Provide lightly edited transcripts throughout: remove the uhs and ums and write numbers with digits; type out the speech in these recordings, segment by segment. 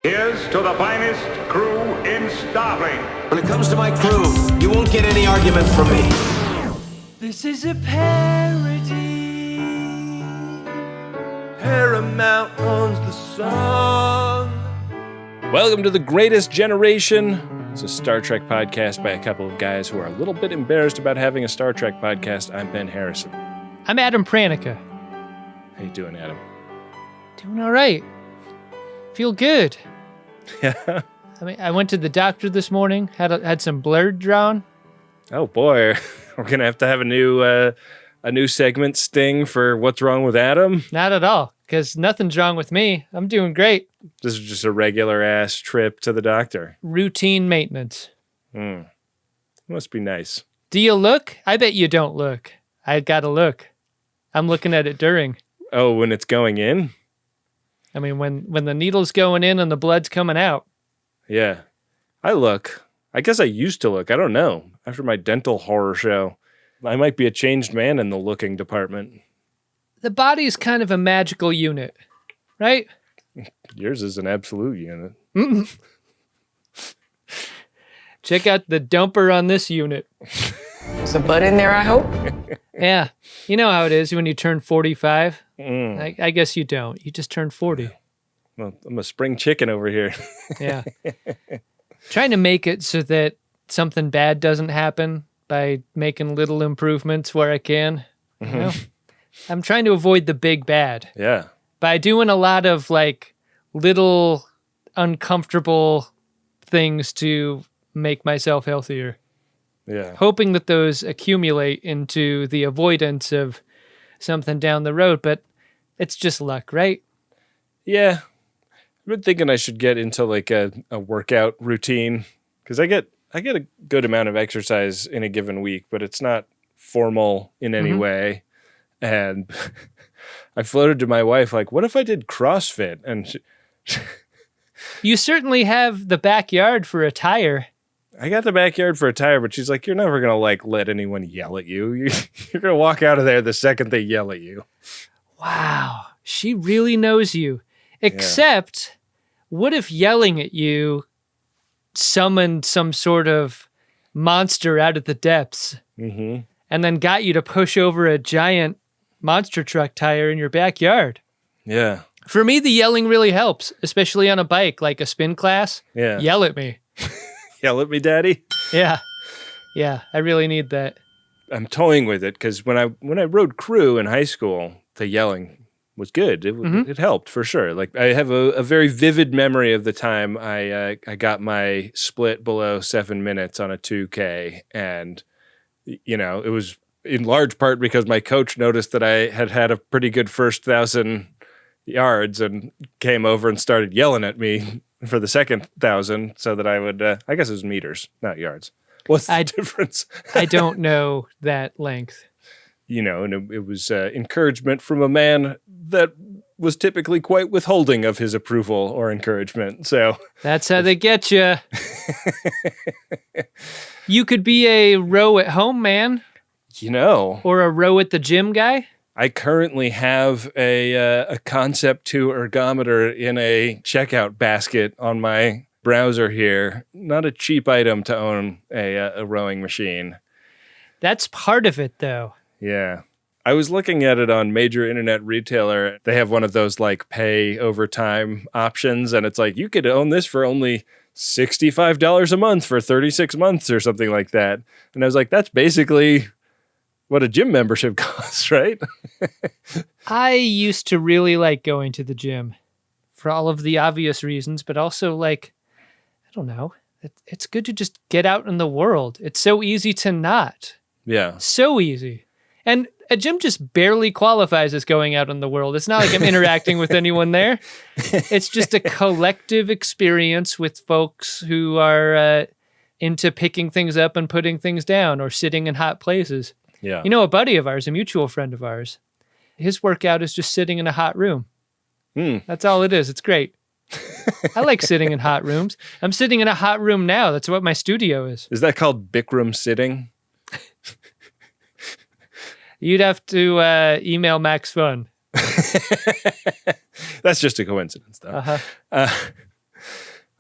Here's to the finest crew in Starfleet. When it comes to my crew, you won't get any argument from me. This is a parody. Paramount owns the song. Welcome to The Greatest Generation. It's a Star Trek podcast by a couple of guys who are a little bit embarrassed about having a Star Trek podcast. I'm Ben Harrison. I'm Adam Pranica. How you doing, Adam? Doing all right. Feel good. Yeah. I went to the doctor this morning, had some blood drawn. Oh boy, we're gonna have to have a new segment sting for what's wrong with Adam. Not at all, because nothing's wrong with me. I'm doing great. This is just a regular ass trip to the doctor. Routine maintenance. Must be nice. Do you look? I bet you don't look. I gotta look. I'm looking at it during. Oh, when it's going in? I mean, when the needle's going in and the blood's coming out. Yeah. I look. I guess I used to look. I don't know. After my dental horror show, I might be a changed man in the looking department. The body's kind of a magical unit, right? Yours is an absolute unit. Check out the dumper on this unit. There's a butt in there, I hope? Yeah. You know how it is when you turn 45? I guess you don't. You just turned 40. Well, I'm a spring chicken over here. Yeah. Trying to make it so that something bad doesn't happen by making little improvements where I can. You know? I'm trying to avoid the big bad. Yeah. By doing a lot of like little uncomfortable things to make myself healthier. Yeah. Hoping that those accumulate into the avoidance of something down the road, but it's just luck, right? Yeah. I've been thinking I should get into like a workout routine because I get a good amount of exercise in a given week, but it's not formal in any way. And I floated to my wife like, what if I did CrossFit? And You certainly have the backyard for a tire. I got the backyard for a tire, but she's like, you're never going to like let anyone yell at you. You're going to walk out of there the second they yell at you. Wow. She really knows you. Except, what if yelling at you summoned some sort of monster out of the depths and then got you to push over a giant monster truck tire in your backyard? Yeah. For me, the yelling really helps, especially on a bike, like a spin class. Yeah. Yell at me. Yell at me, Daddy. Yeah. Yeah, I really need that. I'm toying with it because when I rode crew in high school, the yelling was good. It helped for sure. Like I have a very vivid memory of the time I got my split below 7 minutes on a 2K, and you know it was in large part because my coach noticed that I had a pretty good first 1,000 yards and came over and started yelling at me for the second 1,000 so that I would. I guess it was meters, not yards. What's the difference? I don't know that length. You know, and it was encouragement from a man that was typically quite withholding of his approval or encouragement. So that's how they get you. You could be a row at home man. You know. Or a row at the gym guy. I currently have a Concept 2 ergometer in a checkout basket on my browser here. Not a cheap item to own a rowing machine. That's part of it, though. Yeah. I was looking at it on major internet retailer. They have one of those like pay over time options. And it's like, you could own this for only $65 a month for 36 months or something like that. And I was like, that's basically what a gym membership costs, right? I used to really like going to the gym for all of the obvious reasons, but also like, I don't know. It's good to just get out in the world. It's so easy to not. Yeah. So easy. And a gym just barely qualifies as going out in the world. It's not like I'm interacting with anyone there. It's just a collective experience with folks who are into picking things up and putting things down or sitting in hot places. Yeah. You know, a buddy of ours, a mutual friend of ours, his workout is just sitting in a hot room. That's all it is. It's great. I like sitting in hot rooms. I'm sitting in a hot room now. That's what my studio is. Is that called Bikram sitting? You'd have to email Max Fun. That's just a coincidence, though.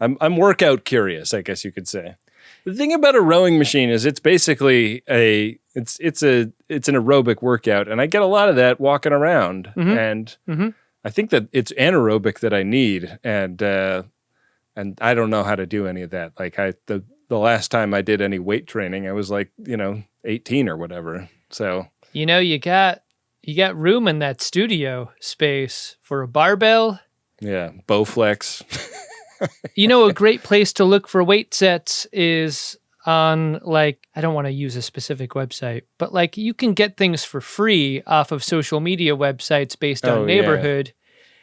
I'm workout curious, I guess you could say. The thing about a rowing machine is it's basically it's an aerobic workout, and I get a lot of that walking around. And I think that it's anaerobic that I need, and I don't know how to do any of that. Like the last time I did any weight training, I was like 18 or whatever. So you got room in that studio space for a barbell. Yeah, Bowflex. A great place to look for weight sets is on, like, I don't want to use a specific website, but like you can get things for free off of social media websites based on neighborhood.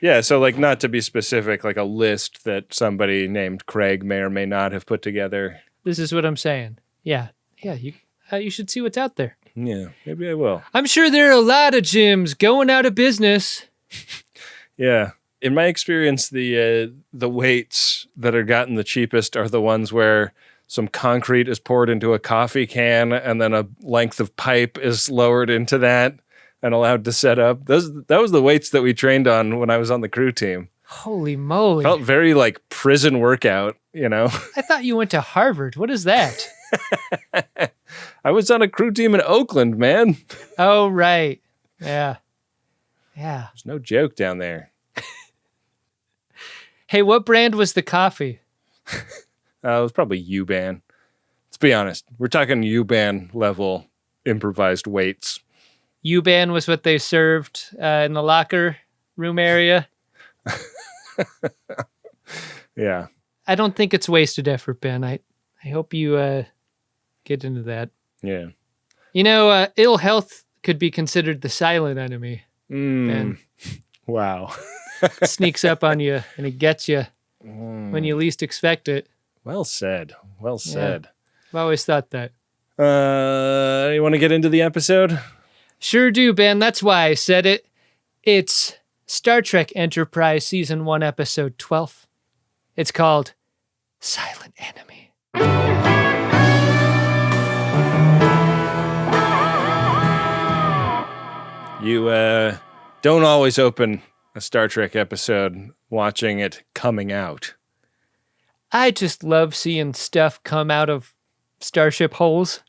Yeah, so like not to be specific, like a list that somebody named Craig may or may not have put together. This is what I'm saying. Yeah, you should see what's out there. Yeah, maybe I will. I'm sure there are a lot of gyms going out of business. Yeah. In my experience, the weights that are gotten the cheapest are the ones where some concrete is poured into a coffee can and then a length of pipe is lowered into that and allowed to set up. That was the weights that we trained on when I was on the crew team. Holy moly. Felt very like prison workout, I thought you went to Harvard. What is that? I was on a crew team in Oakland, man. Oh, right. Yeah. Yeah. There's no joke down there. Hey, what brand was the coffee? It was probably Yuban. Let's be honest. We're talking Yuban level improvised weights. Yuban was what they served in the locker room area. Yeah. I don't think it's wasted effort, Ben. I hope you get into that. Yeah. Ill health could be considered the silent enemy. Ben. Wow. Sneaks up on you and it gets you when you least expect it. Well said. Well said. I've always thought that. You want to get into the episode? Sure do, Ben. That's why I said it. It's Star Trek Enterprise Season 1, Episode 12. It's called Silent Enemy. You don't always open a Star Trek episode watching it coming out. I just love seeing stuff come out of starship holes.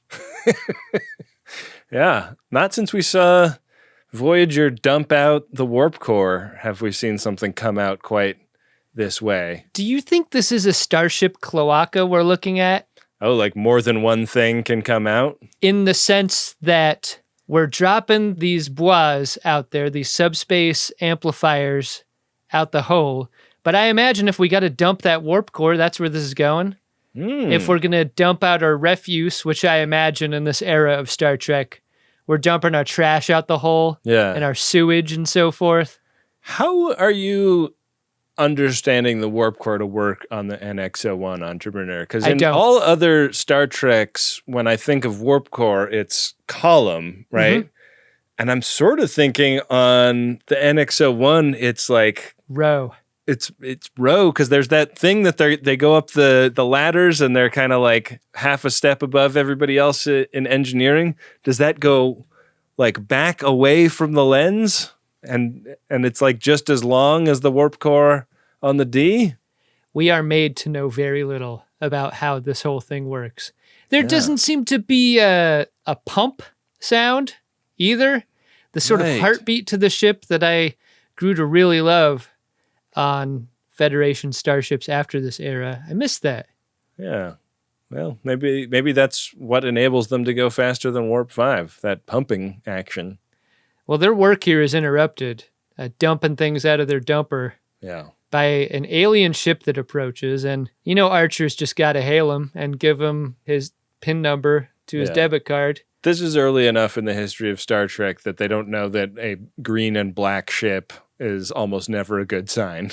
Yeah. Not since we saw Voyager dump out the warp core have we seen something come out quite this way. Do you think this is a starship cloaca we're looking at? Oh, like more than one thing can come out? In the sense that we're dropping these bois out there, these subspace amplifiers out the hole. But I imagine if we got to dump that warp core, that's where this is going. If we're going to dump out our refuse, which I imagine in this era of Star Trek, we're dumping our trash out the hole and our sewage and so forth. How are you understanding the warp core to work on the NX-01 Entrepreneur? Because in all other Star Treks, when I think of warp core, it's column, right? Mm-hmm. And I'm sort of thinking on the NX-01, it's like row. It's row because there's that thing that they go up the ladders and they're kind of like half a step above everybody else in engineering. Does that go like back away from the lens? And it's like just as long as the warp core on the D? We are made to know very little about how this whole thing works. There doesn't seem to be a pump sound either. The sort of heartbeat to the ship that I grew to really love on Federation starships after this era. I missed that. Yeah. Well, maybe that's what enables them to go faster than Warp 5, that pumping action. Well, their work here is interrupted, dumping things out of their dumper by an alien ship that approaches. And, Archer's just got to hail him and give him his PIN number to his debit card. This is early enough in the history of Star Trek that they don't know that a green and black ship is almost never a good sign.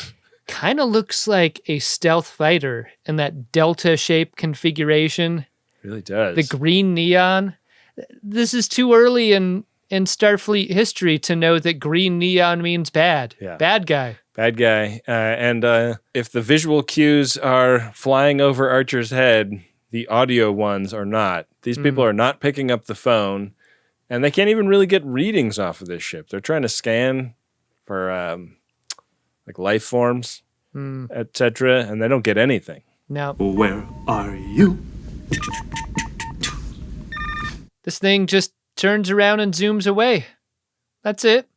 Kind of looks like a stealth fighter in that delta-shaped configuration. It really does. The green neon. This is too early in Starfleet history to know that green neon means bad. Yeah. Bad guy. Bad guy. And if the visual cues are flying over Archer's head, the audio ones are not. These people are not picking up the phone, and they can't even really get readings off of this ship. They're trying to scan for like life forms. etc., and they don't get anything. No. Where are you? This thing just turns around and zooms away. That's it.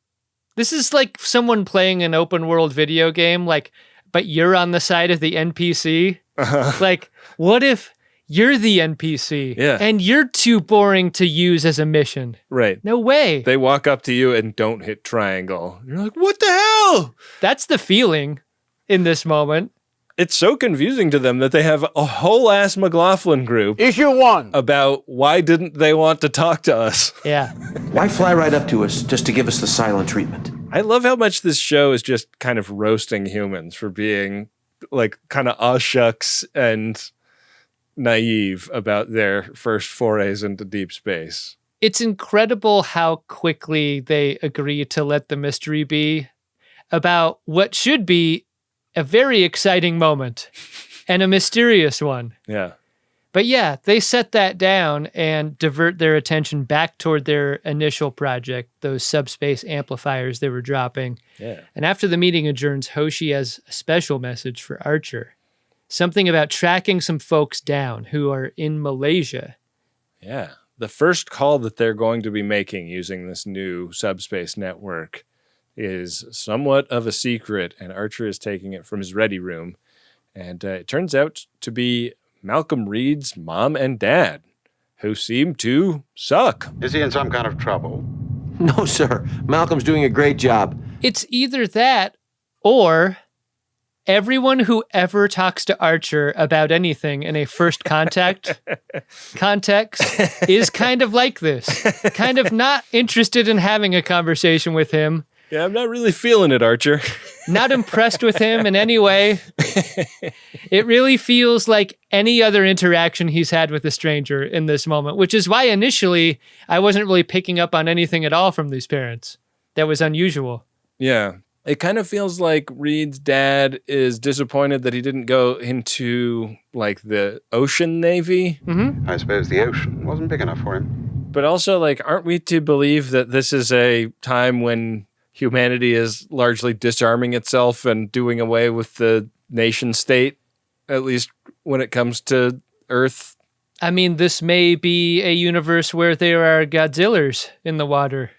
This is like someone playing an open world video game, like, but you're on the side of the NPC. Like, what if you're the NPC and you're too boring to use as a mission? Right. No way. They walk up to you and don't hit triangle. You're like, what the hell? That's the feeling in this moment. It's so confusing to them that they have a whole ass McLaughlin group. Issue 1. About why didn't they want to talk to us? Yeah. Why fly right up to us just to give us the silent treatment? I love how much this show is just kind of roasting humans for being like kind of aw shucks and naive about their first forays into deep space. It's incredible how quickly they agree to let the mystery be about what should be a very exciting moment and a mysterious one. Yeah. But yeah, they set that down and divert their attention back toward their initial project, those subspace amplifiers they were dropping. Yeah. And after the meeting adjourns, Hoshi has a special message for Archer. Something about tracking some folks down who are in Malaysia. Yeah. The first call that they're going to be making using this new subspace network is somewhat of a secret, and Archer is taking it from his ready room. And it turns out to be Malcolm Reed's mom and dad, who seem to suck. Is he in some kind of trouble? No, sir. Malcolm's doing a great job. It's either that or everyone who ever talks to Archer about anything in a first contact context is kind of like this. Kind of not interested in having a conversation with him. Yeah, I'm not really feeling it, Archer. Not impressed with him in any way. It really feels like any other interaction he's had with a stranger in this moment, which is why initially I wasn't really picking up on anything at all from these parents. That was unusual. Yeah. It kind of feels like Reed's dad is disappointed that he didn't go into, like, the ocean navy. Mm-hmm. I suppose the ocean wasn't big enough for him. But also, like, aren't we to believe that this is a time when humanity is largely disarming itself and doing away with the nation state, at least when it comes to Earth? I mean, this may be a universe where there are Godzillers in the water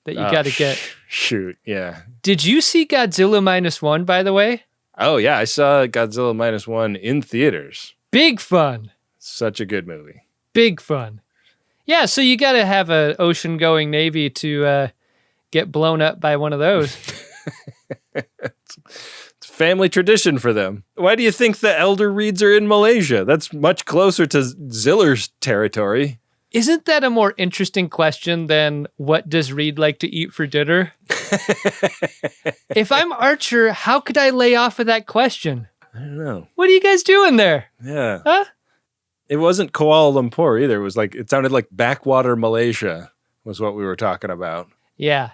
that you got to get. Shoot, yeah. Did you see Godzilla -1, by the way? Oh, yeah, I saw Godzilla -1 in theaters. Big fun. Such a good movie. Big fun. Yeah, so you got to have an ocean-going navy to get blown up by one of those. It's family tradition for them. Why do you think the elder Reeds are in Malaysia? That's much closer to Ziller's territory. Isn't that a more interesting question than what does Reed like to eat for dinner? If I'm Archer, how could I lay off of that question? I don't know. What are you guys doing there? Yeah. Huh? It wasn't Kuala Lumpur either. It was like, it sounded like backwater Malaysia was what we were talking about. Yeah.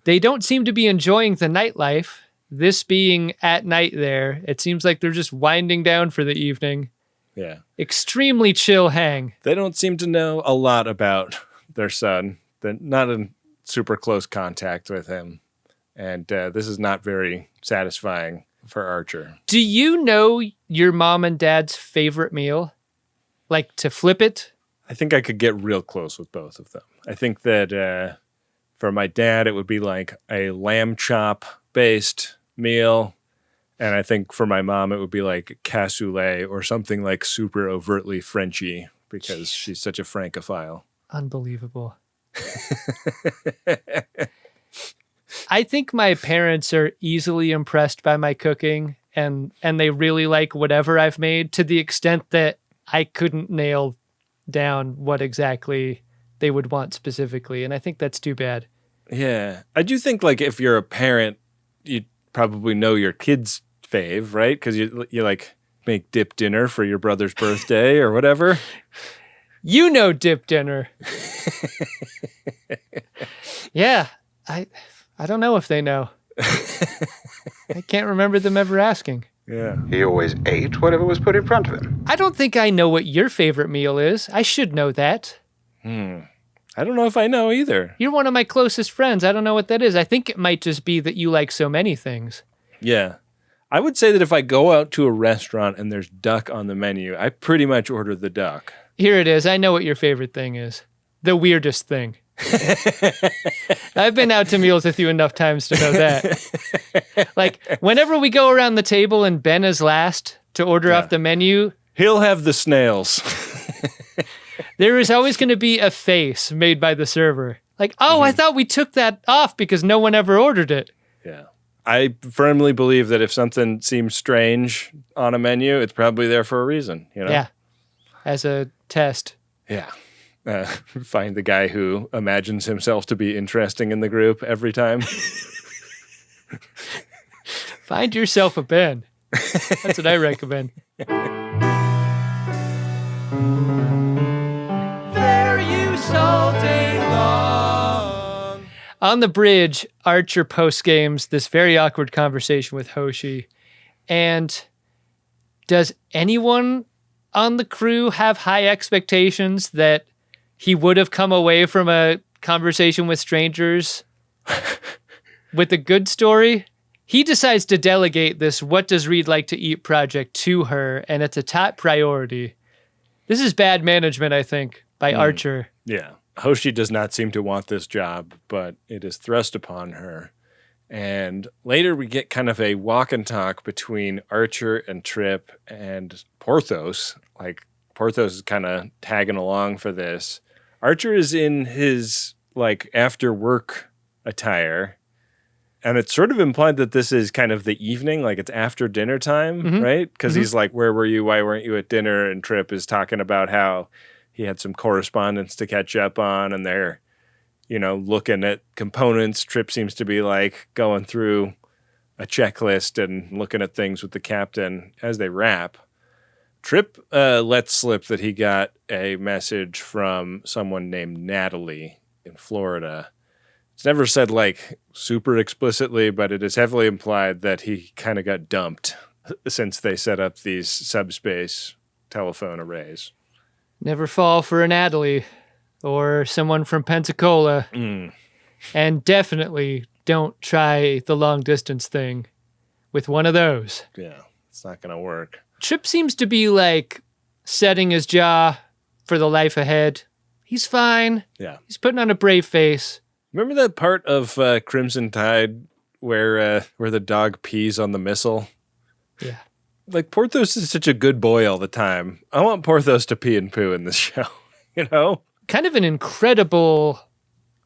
They don't seem to be enjoying the nightlife. This being at night there, it seems like they're just winding down for the evening. Yeah. Extremely chill hang. They don't seem to know a lot about their son. They're not in super close contact with him. And this is not very satisfying for Archer. Do you know your mom and dad's favorite meal? Like to flip it? I think I could get real close with both of them. I think that for my dad, it would be like a lamb chop based meal. And I think for my mom, it would be like cassoulet or something like super overtly Frenchy because she's such a Francophile. Unbelievable. I think my parents are easily impressed by my cooking and they really like whatever I've made to the extent that I couldn't nail down what exactly they would want specifically. And I think that's too bad. Yeah. I do think like if you're a parent, you probably know your kid's fave, right? Because you like make dip dinner for your brother's birthday or whatever. You know dip dinner. Yeah. I don't know if they know. I can't remember them ever asking. Yeah. He always ate whatever was put in front of him. I don't think I know what your favorite meal is. I should know that. I don't know if I know either. You're one of my closest friends. I don't know what that is. I think it might just be that you like so many things. Yeah. I would say that if I go out to a restaurant and there's duck on the menu, I pretty much order the duck. Here it is. I know what your favorite thing is. The weirdest thing. I've been out to meals with you enough times to know that. Like, whenever we go around the table and Ben is last to order off the menu, he'll have the snails. there is always going to be a face made by the server. Like, oh, I thought we took that off because no one ever ordered it. Yeah. I firmly believe that if something seems strange on a menu, it's probably there for a reason, you know? Yeah. As a test. Yeah. Find the guy who imagines himself to be interesting in the group every time. Find yourself a Ben. That's what I recommend. There you all day long. On the bridge, Archer PostGames this very awkward conversation with Hoshi. And does anyone on the crew have high expectations that he would have come away from a conversation with strangers with a good story? He decides to delegate this "What does Reed like to eat" project to her, and it's a top priority. This is bad management, I think, by Archer. Yeah. Hoshi does not seem to want this job, but it is thrust upon her. And later we get kind of a walk and talk between Archer and Trip and Porthos. Like, Porthos is kind of tagging along for this. Archer is in his, like, after work attire. And it's sort of implied that this is kind of the evening, like it's after dinner time, right? Because he's like, where were you? Why weren't you at dinner? And Trip is talking about how he had some correspondence to catch up on, and they're, you know, looking at components. Trip seems to be like going through a checklist and looking at things with the captain as they wrap. Trip lets slip that he got a message from someone named Natalie in Florida. It's never said like super explicitly, but it is heavily implied that he kind of got dumped since they set up these subspace telephone arrays. Never fall for a Natalie or someone from Pensacola. And definitely don't try the long distance thing with one of those. Yeah, it's not going to work. Trip seems to be like setting his jaw for the life ahead. He's fine. Yeah. He's putting on a brave face. Remember that part of Crimson Tide where the dog pees on the missile? Yeah. Like, Porthos is such a good boy all the time. I want Porthos to pee and poo in this show, you know? Kind of an incredible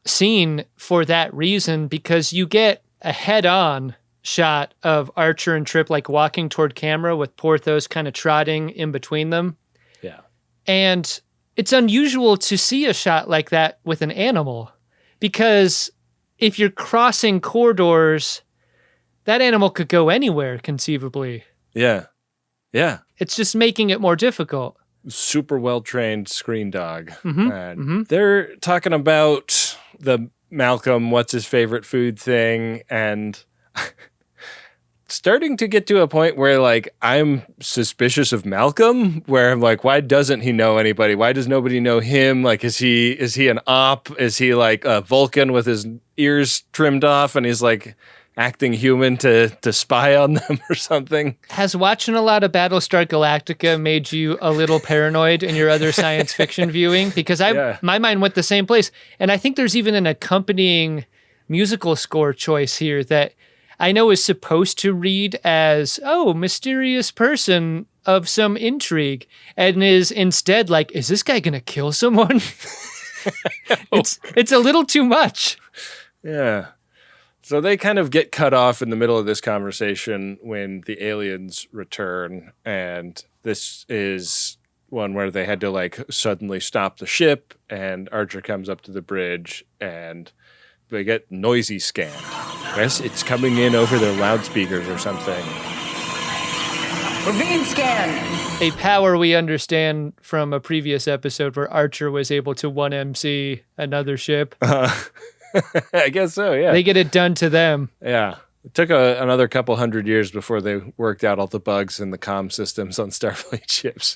scene for that reason, because you get a head-on shot of Archer and Trip like walking toward camera with Porthos kind of trotting in between them. Yeah. And it's unusual to see a shot like that with an animal, because if you're crossing corridors, that animal could go anywhere conceivably. Yeah. Yeah. It's just making it more difficult. Super well-trained screen dog. And they're talking about the Malcolm, what's his favorite food thing, and starting to get to a point where, like, I'm suspicious of Malcolm, where I'm like, why doesn't he know anybody? Why does nobody know him? Like, is he an op? Is he like a Vulcan with his ears trimmed off and he's like acting human to spy on them or something? Has watching a lot of Battlestar Galactica made you a little paranoid in your other science fiction viewing? Because my mind went the same place. And I think there's even an accompanying musical score choice here that I know is supposed to read as, oh, mysterious person of some intrigue, and is instead like, is this guy going to kill someone? It's a little too much. Yeah. So they kind of get cut off in the middle of this conversation when the aliens return, and this is one where they had to like suddenly stop the ship, and Archer comes up to the bridge and they get noisy scan. Yes, it's coming in over their loudspeakers or something. We're being scanned. A power we understand from a previous episode where Archer was able to 1MC another ship. I guess so, yeah. They get it done to them. Yeah. It took another couple hundred years before they worked out all the bugs in the comm systems on Starfleet ships.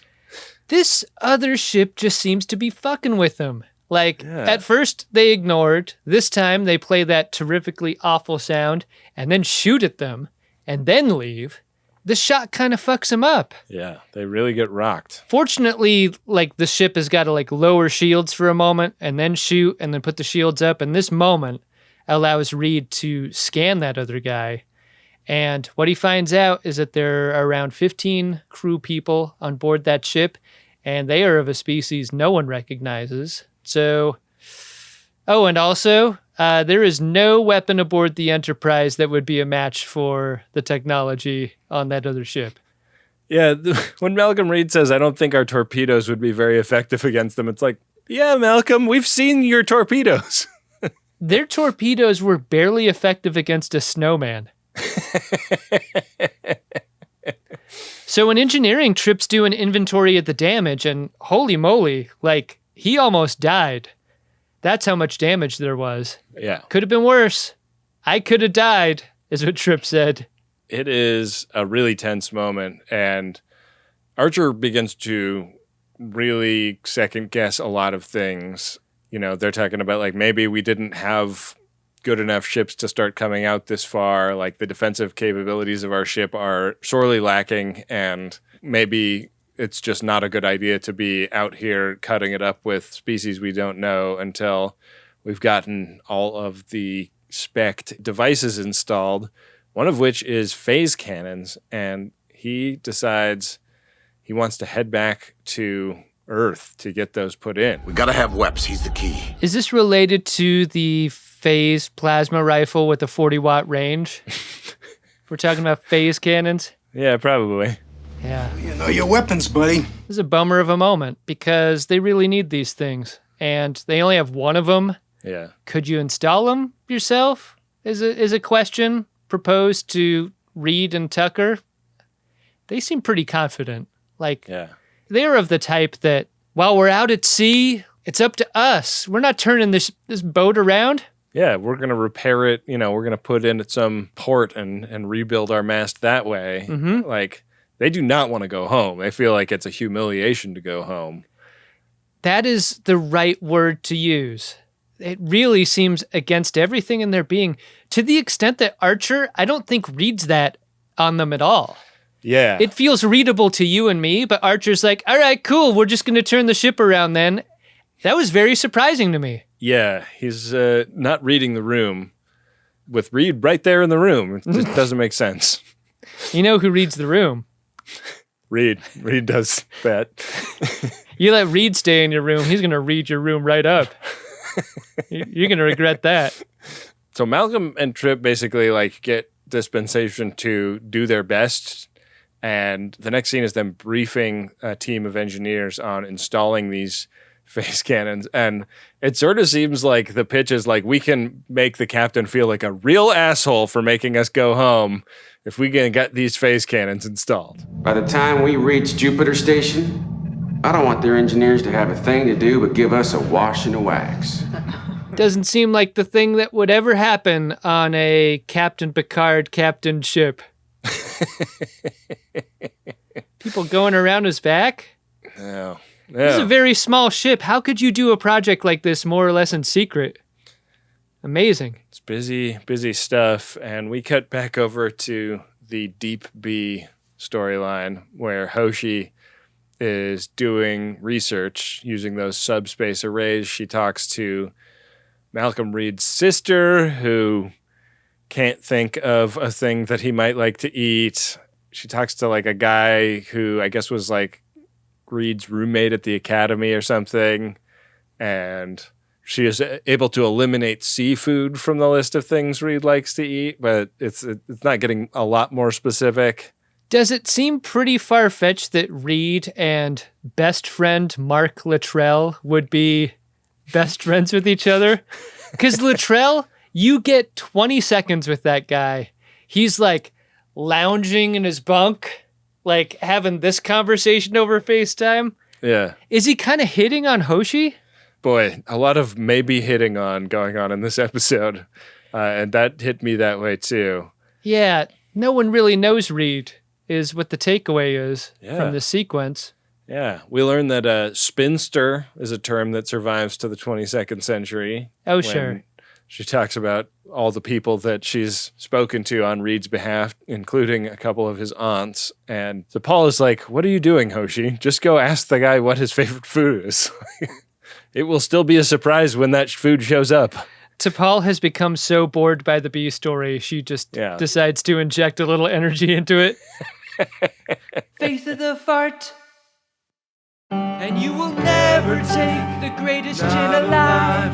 This other ship just seems to be fucking with them. Like, at first they ignored. This time they play that terrifically awful sound and then shoot at them and then leave. this shot kind of fucks him up. Yeah, they really get rocked. Fortunately, like the ship has got to like lower shields for a moment and then shoot and then put the shields up. And this moment allows Reed to scan that other guy. And what he finds out is that there are around 15 crew people on board that ship, and they are of a species no one recognizes. So, oh, and also, there is no weapon aboard the Enterprise that would be a match for the technology on that other ship. Yeah, when Malcolm Reed says, I don't think our torpedoes would be very effective against them, it's like, yeah, Malcolm, we've seen your torpedoes. Their torpedoes were barely effective against a snowman. So an engineering trip's do an inventory of the damage, and holy moly, like, he almost died. That's how much damage there was. Yeah. Could have been worse. I could have died, is what Trip said. It is a really tense moment, and Archer begins to really second guess a lot of things. You know, they're talking about, like, maybe we didn't have good enough ships to start coming out this far. Like, the defensive capabilities of our ship are sorely lacking, and maybe it's just not a good idea to be out here cutting it up with species we don't know until we've gotten all of the spec'd devices installed, one of which is phase cannons, and he decides he wants to head back to Earth to get those put in. We gotta have weps. He's the key. Is this related to the phase plasma rifle with a 40-watt range? We're talking about phase cannons? Yeah, probably. Yeah. You know your weapons, buddy. This is a bummer of a moment because they really need these things, and they only have one of them. Yeah. Could you install them yourself? Is a question proposed to Reed and Tucker. They seem pretty confident. Like, Yeah. they're of the type that while we're out at sea, it's up to us. We're not turning this boat around. Yeah, we're going to repair it. You know, we're going to put in at some port and rebuild our mast that way. Mm-hmm. Like, they do not want to go home. They feel like it's a humiliation to go home. That is the right word to use. It really seems against everything in their being, to the extent that Archer, I don't think, reads that on them at all. Yeah. It feels readable to you and me, but Archer's like, all right, cool, we're just going to turn the ship around then. That was very surprising to me. Yeah, he's not reading the room with Reed right there in the room. It just doesn't make sense. You know who reads the room? Reed does that. You let Reed stay in your room, he's going to read your room right up. You're going to regret that. So Malcolm and Trip basically like get dispensation to do their best. And the next scene is them briefing a team of engineers on installing these phase cannons. And it sort of seems like the pitch is like, we can make the captain feel like a real asshole for making us go home if we can get these phase cannons installed. By the time we reach Jupiter Station, I don't want their engineers to have a thing to do but give us a wash and a wax. Doesn't seem like the thing that would ever happen on a Captain Picard captained ship. People going around his back? No. This is a very small ship. How could you do a project like this more or less in secret? Amazing. It's busy stuff. And we cut back over to the Deep B storyline where Hoshi is doing research using those subspace arrays. She talks to Malcolm Reed's sister, who can't think of a thing that he might like to eat. She talks to like a guy who I guess was like Reed's roommate at the academy or something. And she is able to eliminate seafood from the list of things Reed likes to eat, but it's not getting a lot more specific. Does it seem pretty far-fetched that Reed and best friend Mark Luttrell would be best friends with each other? Because Luttrell, you get 20 seconds with that guy. He's like lounging in his bunk, like having this conversation over FaceTime. Yeah. Is he kind of hitting on Hoshi? Boy, a lot of maybe hitting on going on in this episode. And that hit me that way too. Yeah, no one really knows Reed is what the takeaway is from this sequence. Yeah, we learned that spinster is a term that survives to the 22nd century. Oh, sure. She talks about all the people that she's spoken to on Reed's behalf, including a couple of his aunts. And T'Pol is like, what are you doing, Hoshi? Just go ask the guy what his favorite food is. It will still be a surprise when that food shows up. T'Pol has become so bored by the bee story, she just decides to inject a little energy into it. Face of the fart. And you will never take the greatest gin alive.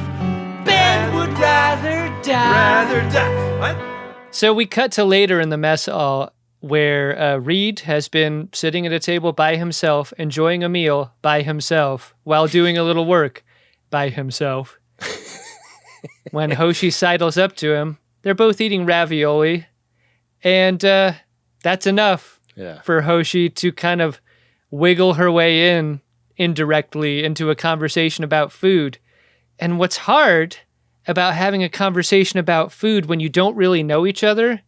Ben would rather die. What? So we cut to later in the mess hall where Reed has been sitting at a table by himself, enjoying a meal by himself, while doing a little work by himself. When Hoshi sidles up to him, they're both eating ravioli, and that's enough for Hoshi to kind of wiggle her way in indirectly into a conversation about food. And what's hard about having a conversation about food when you don't really know each other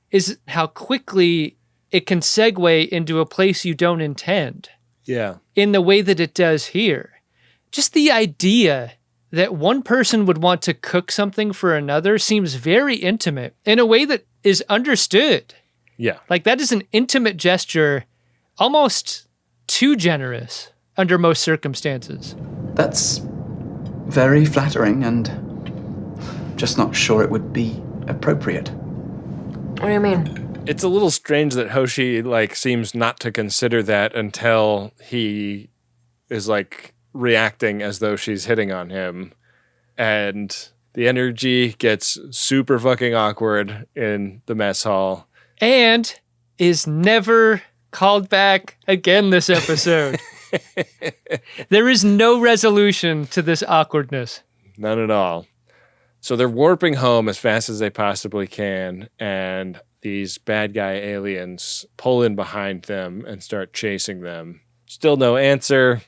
is how quickly it can segue into a place you don't intend. Yeah. In the way that it does here. Just the idea that one person would want to cook something for another seems very intimate in a way that is understood. Yeah. Like that is an intimate gesture, almost too generous under most circumstances. That's very flattering and just not sure it would be appropriate. What do you mean? It's a little strange that Hoshi seems not to consider that until he is reacting as though she's hitting on him. And the energy gets super fucking awkward in the mess hall. And is never called back again this episode. There is no resolution to this awkwardness. None at all. So they're warping home as fast as they possibly can, and these bad guy aliens pull in behind them and start chasing them. Still no answer.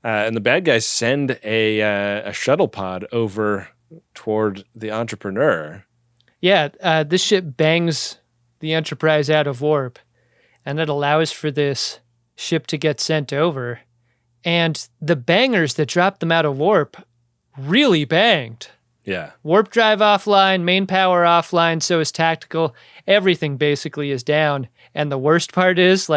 And the bad guys send a shuttle pod over toward the Entrepreneur. Yeah, this ship bangs the Enterprise out of warp, and it allows for this ship to get sent over. And the bangers that dropped them out of warp really banged. Yeah. Warp drive offline, main power offline, so is tactical. Everything basically is down. And the worst part is,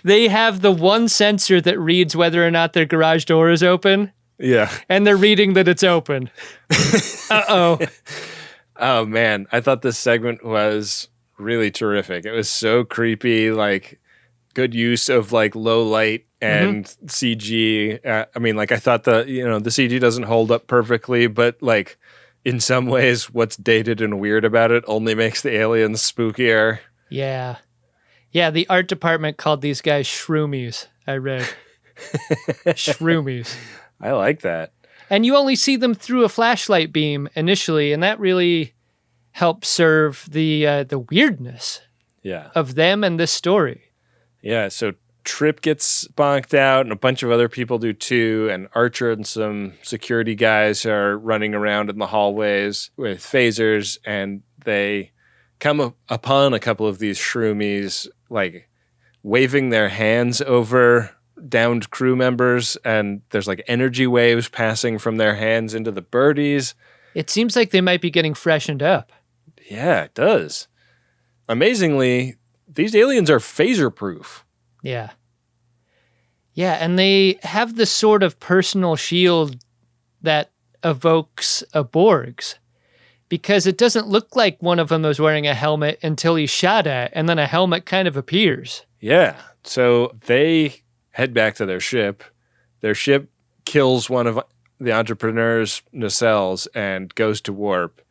they have the one sensor that reads whether or not their garage door is open. Yeah. And they're reading that it's open. Uh-oh. Oh, man. I thought this segment was really terrific. It was so creepy, good use of low light and CG. I thought the CG doesn't hold up perfectly, but in some ways what's dated and weird about it only makes the aliens spookier. Yeah. Yeah, the art department called these guys shroomies, I read. Shroomies. I like that. And you only see them through a flashlight beam initially, and that really helps serve the weirdness of them and this story. Yeah, so Trip gets bonked out, and a bunch of other people do too, and Archer and some security guys are running around in the hallways with phasers, and they come upon a couple of these shroomies, waving their hands over downed crew members, and there's energy waves passing from their hands into the birdies. It seems like they might be getting freshened up. Yeah, it does. Amazingly, these aliens are phaser-proof. Yeah. Yeah, and they have this sort of personal shield that evokes a Borg's, because it doesn't look like one of them is wearing a helmet until he's shot at, and then a helmet kind of appears. Yeah, so they head back to their ship. Their ship kills one of the Entrepreneur's nacelles and goes to warp.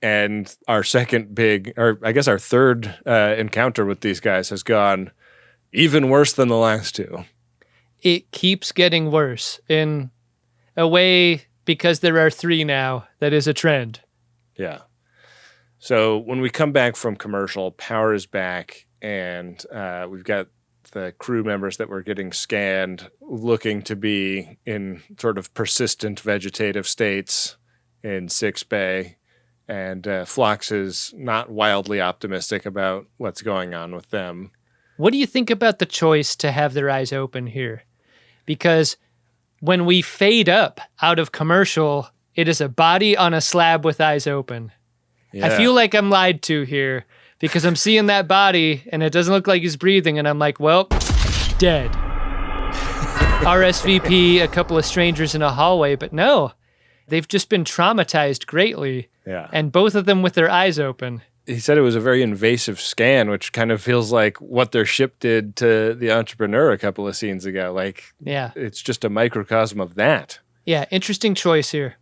And our our third encounter with these guys has gone even worse than the last two. It keeps getting worse in a way, because there are 3 now, that is a trend. Yeah. So when we come back from commercial, power is back, and we've got the crew members that were getting scanned looking to be in sort of persistent vegetative states in 6 Bay. And Phlox is not wildly optimistic about what's going on with them. What do you think about the choice to have their eyes open here? Because when we fade up out of commercial, It is a body on a slab with eyes open. Yeah. I feel like I'm lied to here because I'm seeing that body and it doesn't look like he's breathing, and I'm like, well, dead. RSVP, a couple of strangers in a hallway, but no, they've just been traumatized greatly. Yeah. And both of them with their eyes open. He said it was a very invasive scan, which kind of feels like what their ship did to the entrepreneur a couple of scenes ago. Like, Yeah. it's just a microcosm of that. Yeah, interesting choice here.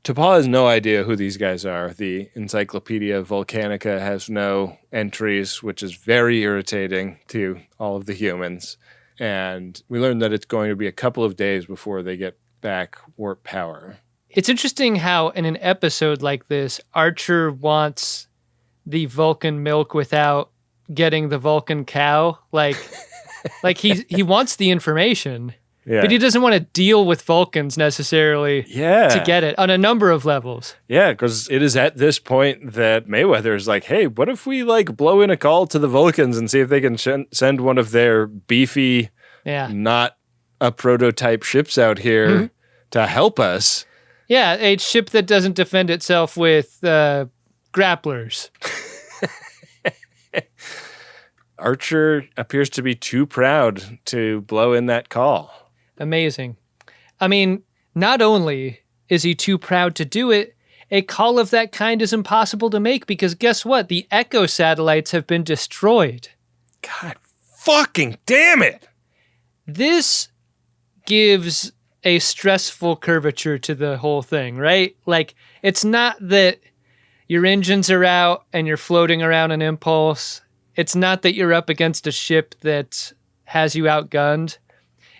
T'Pol has no idea who these guys are. The Encyclopedia Volcanica has no entries, which is very irritating to all of the humans. And we learned that it's going to be a couple of days before they get back warp power. It's interesting how in an episode like this, Archer wants the Vulcan milk without getting the Vulcan cow. Like he wants the information, but he doesn't want to deal with Vulcans necessarily to get it on a number of levels. Yeah, because it is at this point that Mayweather is like, hey, what if we like blow in a call to the Vulcans and see if they can send one of their beefy, not a prototype ships out here to help us. Yeah, a ship that doesn't defend itself with grapplers. Archer appears to be too proud to blow in that call. Amazing. I mean, not only is he too proud to do it, a call of that kind is impossible to make because guess what? The Echo satellites have been destroyed. God fucking damn it! This gives a stressful curvature to the whole thing, right? Like, it's not that your engines are out and you're floating around an impulse. It's not that you're up against a ship that has you outgunned.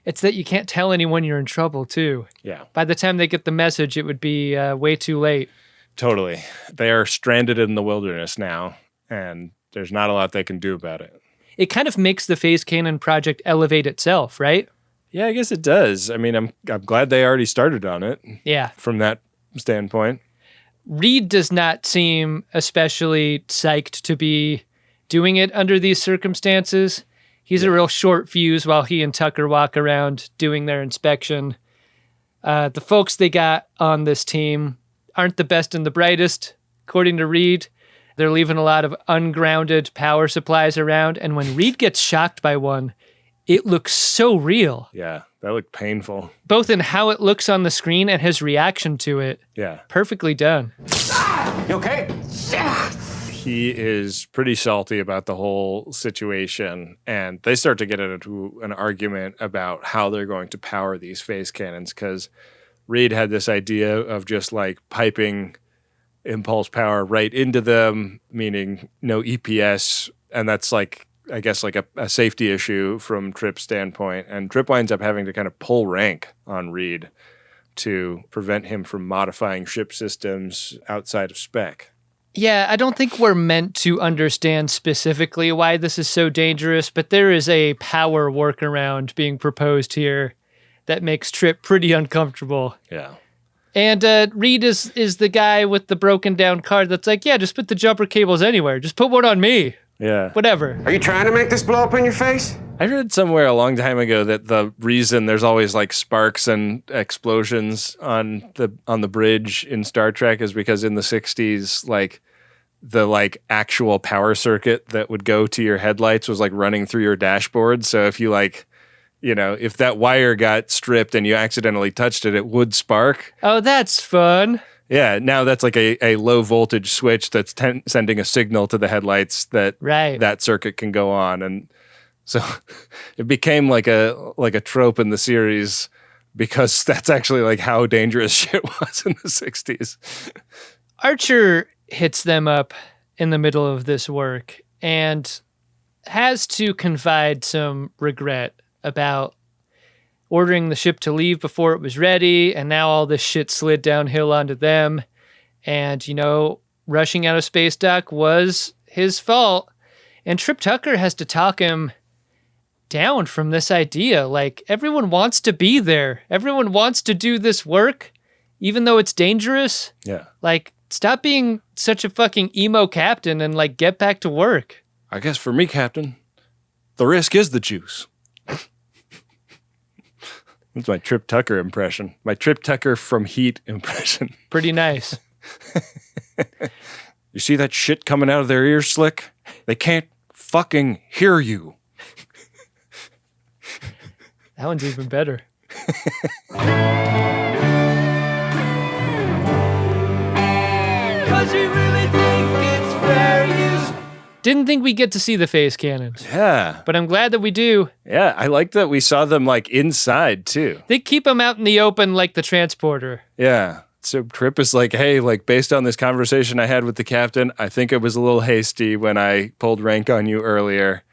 It's that you can't tell anyone you're in trouble, too. Yeah. By the time they get the message, it would be way too late. Totally. They are stranded in the wilderness now, and there's not a lot they can do about it. It kind of makes the Phase Cannon project elevate itself, right? Yeah, I guess it does. I mean, I'm glad they already started on it. Yeah. From that standpoint. Reed does not seem especially psyched to be doing it under these circumstances. He's a real short fuse while he and Tucker walk around doing their inspection. The folks they got on this team aren't the best and the brightest, according to Reed. They're leaving a lot of ungrounded power supplies around, and when Reed gets shocked by one, it looks so real. Yeah, that looked painful. Both in how it looks on the screen and his reaction to it. Yeah. Perfectly done. You okay? He is pretty salty about the whole situation, and they start to get into an argument about how they're going to power these phase cannons, because Reed had this idea of just like piping impulse power right into them, meaning no EPS, and that's like, I guess, like a safety issue from Trip's standpoint, and Trip winds up having to kind of pull rank on Reed to prevent him from modifying ship systems outside of spec. Yeah, I don't think we're meant to understand specifically why this is so dangerous, but there is a power workaround being proposed here that makes Trip pretty uncomfortable. Yeah. And Reed is the guy with the broken down card that's like, yeah, just put the jumper cables anywhere. Just put one on me. Yeah. Whatever. Are you trying to make this blow up in your face? I read somewhere a long time ago that the reason there's always like sparks and explosions on the bridge in Star Trek is because in the 60s, like the like actual power circuit that would go to your headlights was like running through your dashboard. So if you like, you know, if that wire got stripped and you accidentally touched it, it would spark. Oh, that's fun. Yeah, now that's like a low voltage switch that's sending a signal to the headlights that that circuit can go on, and so it became like a trope in the series because that's actually like how dangerous shit was in the 60s. Archer hits them up in the middle of this work and has to confide some regret about ordering the ship to leave before it was ready, and now all this shit slid downhill onto them. And, you know, rushing out of space dock was his fault. And Trip Tucker has to talk him down from this idea. Like, everyone wants to be there. Everyone wants to do this work, even though it's dangerous. Yeah. Like, stop being such a fucking emo captain and, like, get back to work. I guess for me, Captain, the risk is the juice. That's my Trip Tucker impression. My Trip Tucker from Heat impression. Pretty nice. You see that shit coming out of their ears, Slick? They can't fucking hear you. That one's even better. Cause we really think it's fair use. Didn't think we'd get to see the phase cannons. Yeah. But I'm glad that we do. Yeah, I like that we saw them like inside too. They keep them out in the open like the transporter. Yeah. So Trip is like, hey, like based on this conversation I had with the captain, I think I was a little hasty when I pulled rank on you earlier.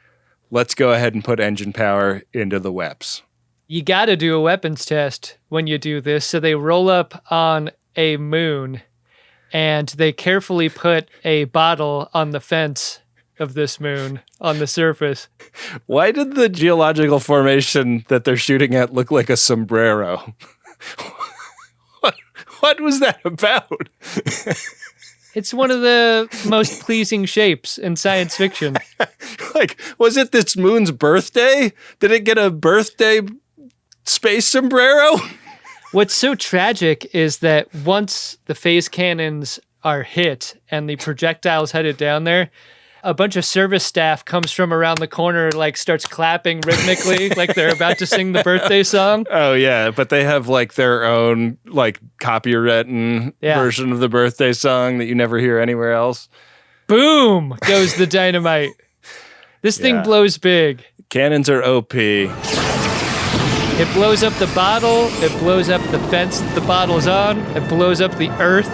Let's go ahead and put engine power into the weps. You got to do a weapons test when you do this. So they roll up on a moon and they carefully put a bottle on the fence of this moon on the surface. Why did the geological formation that they're shooting at look like a sombrero? What was that about? It's one of the most pleasing shapes in science fiction. Like, was it this moon's birthday? Did it get a birthday space sombrero? What's so tragic is that once the phase cannons are hit and the projectile's headed down there, a bunch of service staff comes from around the corner, like starts clapping rhythmically, like they're about to sing the birthday song. Oh yeah, but they have like their own like copywritten version of the birthday song that you never hear anywhere else. Boom goes the dynamite. This thing blows big. Cannons are OP. It blows up the bottle. It blows up the fence that the bottle's on. It blows up the earth.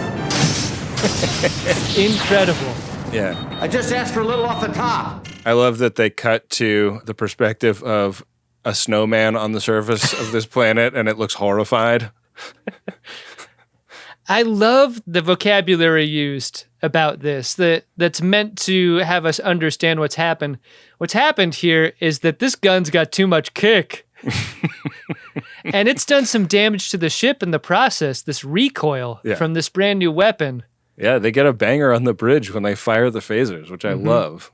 Incredible. Yeah. I just asked for a little off the top. I love that they cut to the perspective of a snowman on the surface of this planet and it looks horrified. I love the vocabulary used about this that's meant to have us understand what's happened. What's happened here is that this gun's got too much kick. And it's done some damage to the ship in the process, this recoil from this brand new weapon. Yeah, they get a banger on the bridge when they fire the phasers, which I love.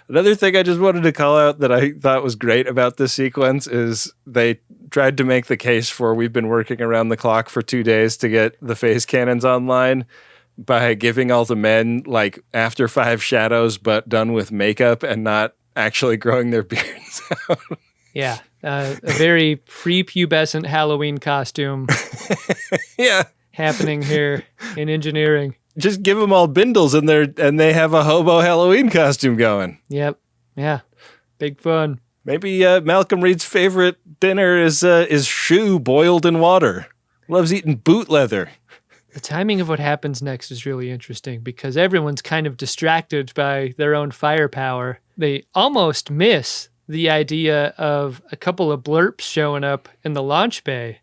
Another thing I just wanted to call out that I thought was great about this sequence is they tried to make the case for we've been working around the clock for 2 days to get the phase cannons online by giving all the men like After 5 shadows but done with makeup and not actually growing their beards out. Yeah, a very prepubescent Halloween costume happening here in engineering. Just give them all bindles in there and they have a hobo Halloween costume going. Yep. Yeah. Big fun. Maybe Malcolm Reed's favorite dinner is shoe boiled in water. Loves eating boot leather. The timing of what happens next is really interesting because everyone's kind of distracted by their own firepower. They almost miss the idea of a couple of blurps showing up in the launch bay.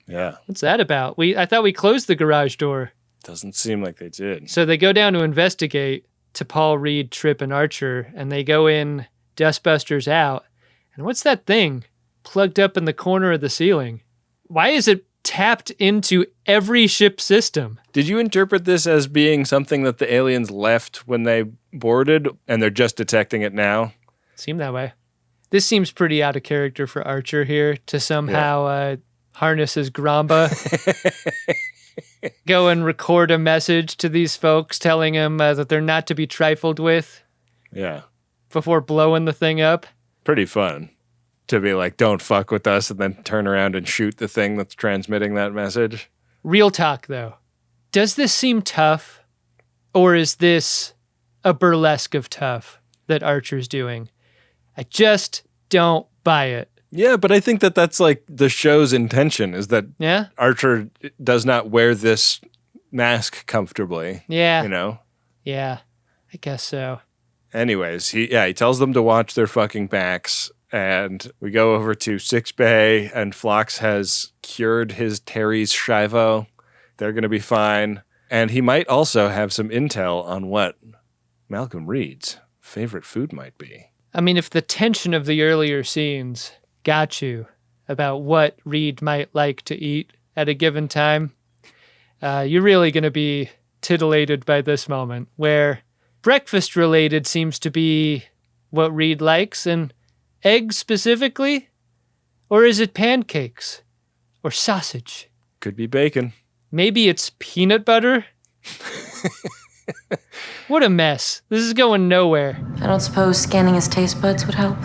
Yeah. What's that about? I thought we closed the garage door. Doesn't seem like they did. So they go down to investigate to Paul, Reed, Trip, and Archer, and they go in, Dustbusters out. And what's that thing plugged up in the corner of the ceiling? Why is it tapped into every ship system? Did you interpret this as being something that the aliens left when they boarded and they're just detecting it now? Seemed that way. This seems pretty out of character for Archer here to somehow harness his Gramba. Go and record a message to these folks telling them that they're not to be trifled with. Yeah. Before blowing the thing up. Pretty fun to be like, don't fuck with us and then turn around and shoot the thing that's transmitting that message. Real talk, though. Does this seem tough? Or is this a burlesque of tough that Archer's doing? I just don't buy it. Yeah, but I think that that's like the show's intention is that Archer does not wear this mask comfortably. Yeah. You know? Yeah, I guess so. Anyways, he tells them to watch their fucking backs, and we go over to 6 Bay, and Phlox has cured his Terry's Shivo. They're going to be fine. And he might also have some intel on what Malcolm Reed's favorite food might be. I mean, if the tension of the earlier scenes got you about what Reed might like to eat at a given time, you're really going to be titillated by this moment where breakfast related seems to be what Reed likes, and eggs specifically? Or is it pancakes? or sausage. Could be bacon. Maybe it's peanut butter? What a mess. This is going nowhere. I don't suppose scanning his taste buds would help.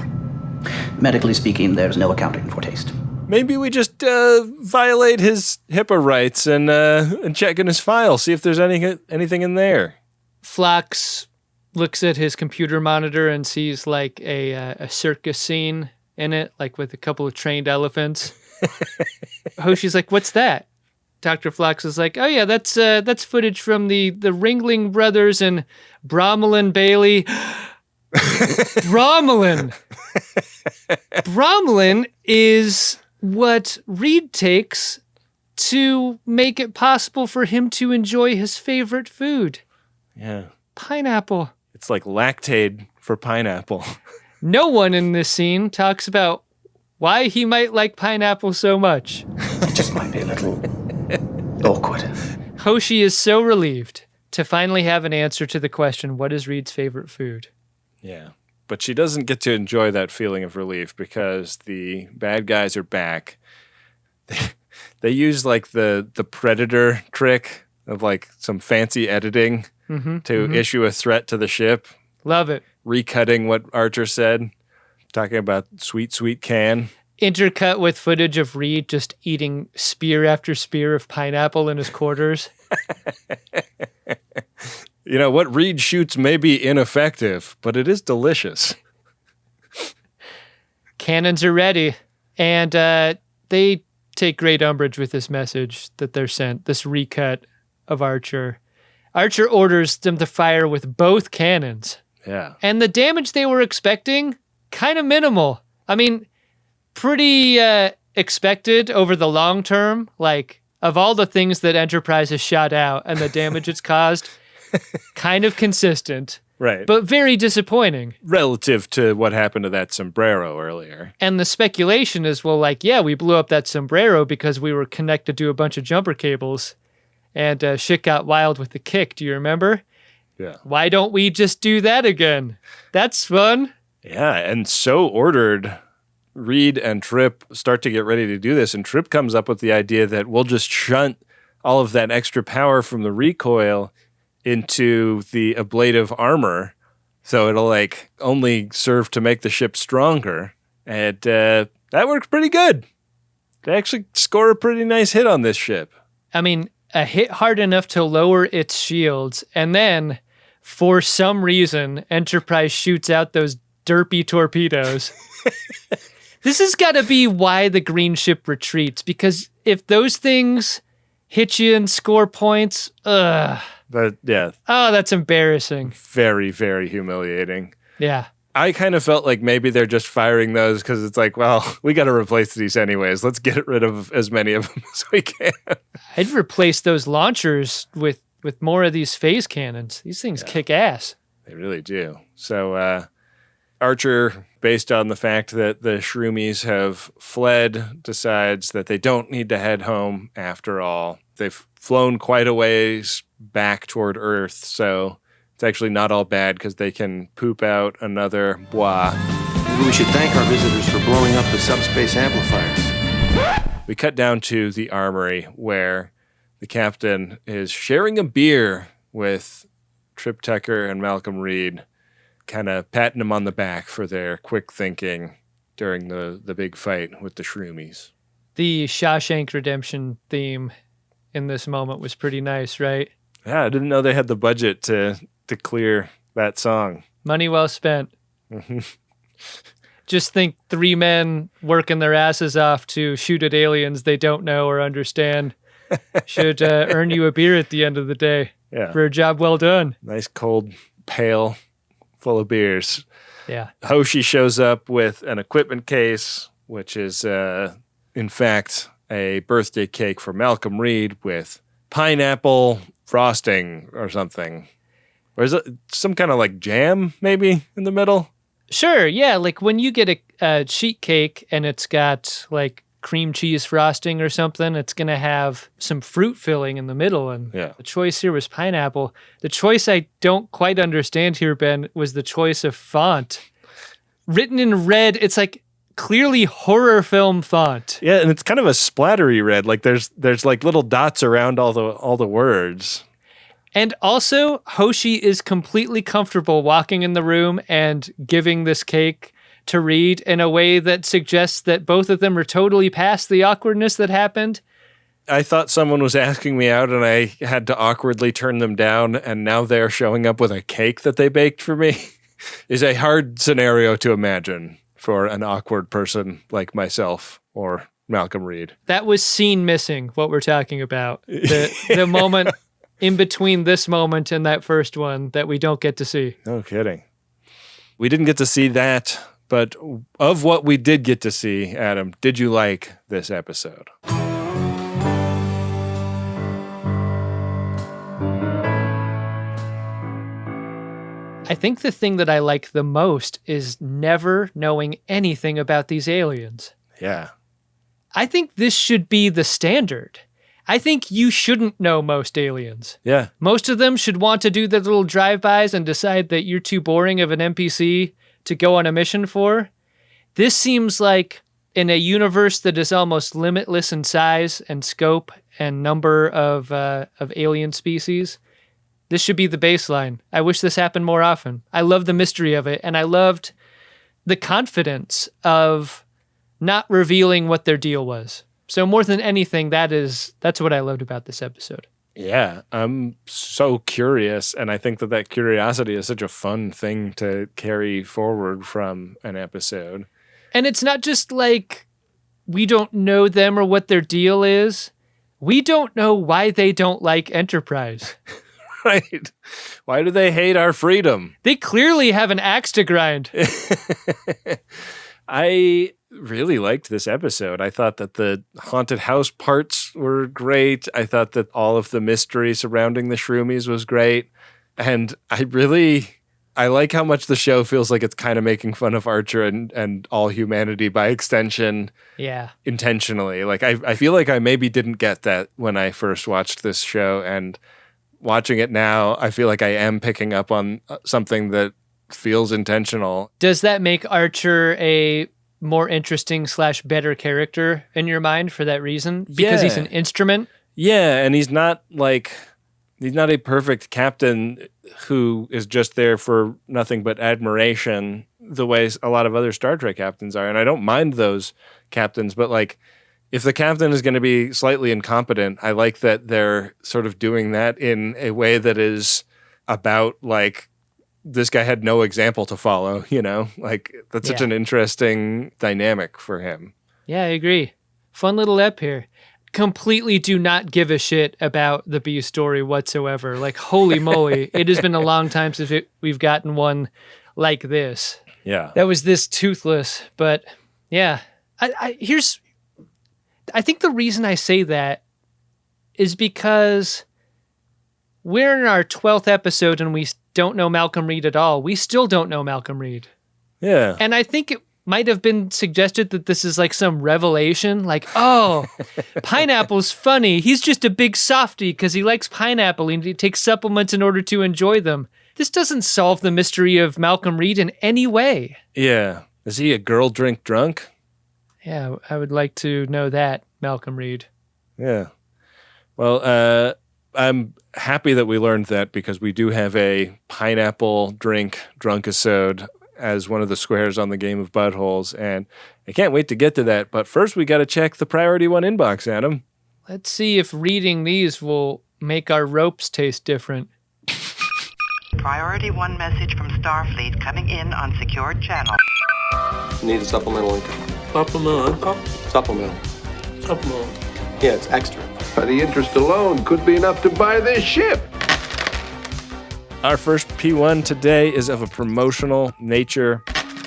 Medically speaking, there's no accounting for taste. Maybe we just violate his HIPAA rights and check in his file, see if there's anything in there. Phlox looks at his computer monitor and sees like a circus scene in it, like with a couple of trained elephants. Hoshi's like, "What's that?" Dr. Phlox is like, "Oh yeah, that's footage from the Ringling Brothers and Bromlin Bailey." Bromlin. Bromlin is what Reed takes to make it possible for him to enjoy his favorite food. Yeah. Pineapple. It's like Lactaid for pineapple. No one in this scene talks about why he might like pineapple so much. It just might be a little awkward. Hoshi is so relieved to finally have an answer to the question, what is Reed's favorite food? Yeah. But she doesn't get to enjoy that feeling of relief because the bad guys are back. They use like the Predator trick of like some fancy editing to issue a threat to the ship. Love it. Recutting what Archer said, talking about sweet, sweet can. Intercut with footage of Reed just eating spear after spear of pineapple in his quarters. You know, what Reed shoots may be ineffective, but it is delicious. Cannons are ready, and they take great umbrage with this message that they're sent, this recut of Archer. Archer orders them to fire with both cannons. Yeah. And the damage they were expecting, kind of minimal. I mean, pretty expected over the long term. Like, of all the things that Enterprise has shot out and the damage it's caused, kind of consistent. Right. But very disappointing. Relative to what happened to that Sombrero earlier. And the speculation is, well, like, yeah, we blew up that Sombrero because we were connected to a bunch of jumper cables and shit got wild with the kick. Do you remember? Yeah. Why don't we just do that again? That's fun. Yeah, and so ordered, Reed and Trip start to get ready to do this, and Trip comes up with the idea that we'll just shunt all of that extra power from the recoil into the ablative armor, so it'll like only serve to make the ship stronger. And that works pretty good. They actually score a pretty nice hit on this ship. I mean, a hit hard enough to lower its shields, and then, for some reason, Enterprise shoots out those derpy torpedoes. This has got to be why the green ship retreats, because if those things hit you and score points, But yeah. Oh, that's embarrassing. Very, very humiliating. Yeah. I kind of felt like maybe they're just firing those because it's like, well, we got to replace these anyways. Let's get rid of as many of them as we can. I'd replace those launchers with more of these phase cannons. These things kick ass. They really do. So Archer, based on the fact that the Shroomies have fled, decides that they don't need to head home after all. They've flown quite a ways back toward Earth, so it's actually not all bad because they can poop out another bois. Maybe we should thank our visitors for blowing up the subspace amplifiers. We cut down to the armory where the captain is sharing a beer with Trip Tucker and Malcolm Reed, kind of patting them on the back for their quick thinking during the big fight with the Shroomies. The Shawshank Redemption theme in this moment was pretty nice, right? Yeah, I didn't know they had the budget to clear that song. Money well spent. Just think 3 men working their asses off to shoot at aliens they don't know or understand should earn you a beer at the end of the day for a job well done. Nice cold pail full of beers. Yeah. Hoshi shows up with an equipment case, which is, in fact, a birthday cake for Malcolm Reed with pineapple frosting or something. Or is it some kind of like jam maybe in the middle? Sure, yeah. Like when you get a sheet cake and it's got like cream cheese frosting or something, it's going to have some fruit filling in the middle. And the choice here was pineapple. The choice I don't quite understand here, Ben, was the choice of font. Written in red, it's like clearly horror film font. Yeah, and it's kind of a splattery red. Like there's like little dots around all the words. And also, Hoshi is completely comfortable walking in the room and giving this cake to Reed in a way that suggests that both of them are totally past the awkwardness that happened. I thought someone was asking me out and I had to awkwardly turn them down, and now they're showing up with a cake that they baked for me. Is a hard scenario to imagine for an awkward person like myself or Malcolm Reed. That was scene missing, what we're talking about. The moment in between this moment and that first one that we don't get to see. No kidding. We didn't get to see that, but of what we did get to see, Adam, did you like this episode? I think the thing that I like the most is never knowing anything about these aliens. Yeah. I think this should be the standard. I think you shouldn't know most aliens. Yeah. Most of them should want to do their little drive-bys and decide that you're too boring of an NPC to go on a mission for. This seems like in a universe that is almost limitless in size and scope and number of alien species, this should be the baseline. I wish this happened more often. I love the mystery of it, and I loved the confidence of not revealing what their deal was. So more than anything, that's what I loved about this episode. Yeah, I'm so curious, and I think that curiosity is such a fun thing to carry forward from an episode. And it's not just like we don't know them or what their deal is. We don't know why they don't like Enterprise. Right. Why do they hate our freedom? They clearly have an axe to grind. I really liked this episode. I thought that the haunted house parts were great. I thought that all of the mystery surrounding the Shroomies was great. And I like how much the show feels like it's kind of making fun of Archer and all humanity by extension. Yeah. Intentionally. Like I feel like I maybe didn't get that when I first watched this show, and watching it now, I feel like I am picking up on something that feels intentional. Does that make Archer a more interesting / better character in your mind for that reason? Because he's an instrument? Yeah, and he's not a perfect captain who is just there for nothing but admiration the way a lot of other Star Trek captains are. And I don't mind those captains, but like, if the captain is going to be slightly incompetent, I like that they're sort of doing that in a way that is about like, this guy had no example to follow, you know? Like, that's such an interesting dynamic for him. Yeah, I agree. Fun little ep here. Completely do not give a shit about the B story whatsoever. Like, holy moly, it has been a long time since we've gotten one like this. Yeah. That was this toothless, but yeah. I think the reason I say that is because we're in our 12th episode and we don't know Malcolm Reed at all. We still don't know Malcolm Reed. Yeah. And I think it might have been suggested that this is like some revelation, like, oh, pineapple's funny. He's just a big softie because he likes pineapple and he takes supplements in order to enjoy them. This doesn't solve the mystery of Malcolm Reed in any way. Yeah. Is he a girl drink drunk? Yeah, I would like to know that, Malcolm Reed. Yeah. Well, I'm happy that we learned that, because we do have a pineapple drink drunkisode as one of the squares on the game of buttholes, and I can't wait to get to that. But first, we got to check the Priority 1 inbox, Adam. Let's see if reading these will make our ropes taste different. Priority 1 message from Starfleet coming in on secured channel. Need a supplemental income. Supplemental income? Supplemental. Yeah, it's extra. The interest alone could be enough to buy this ship. Our first P1 today is of a promotional nature,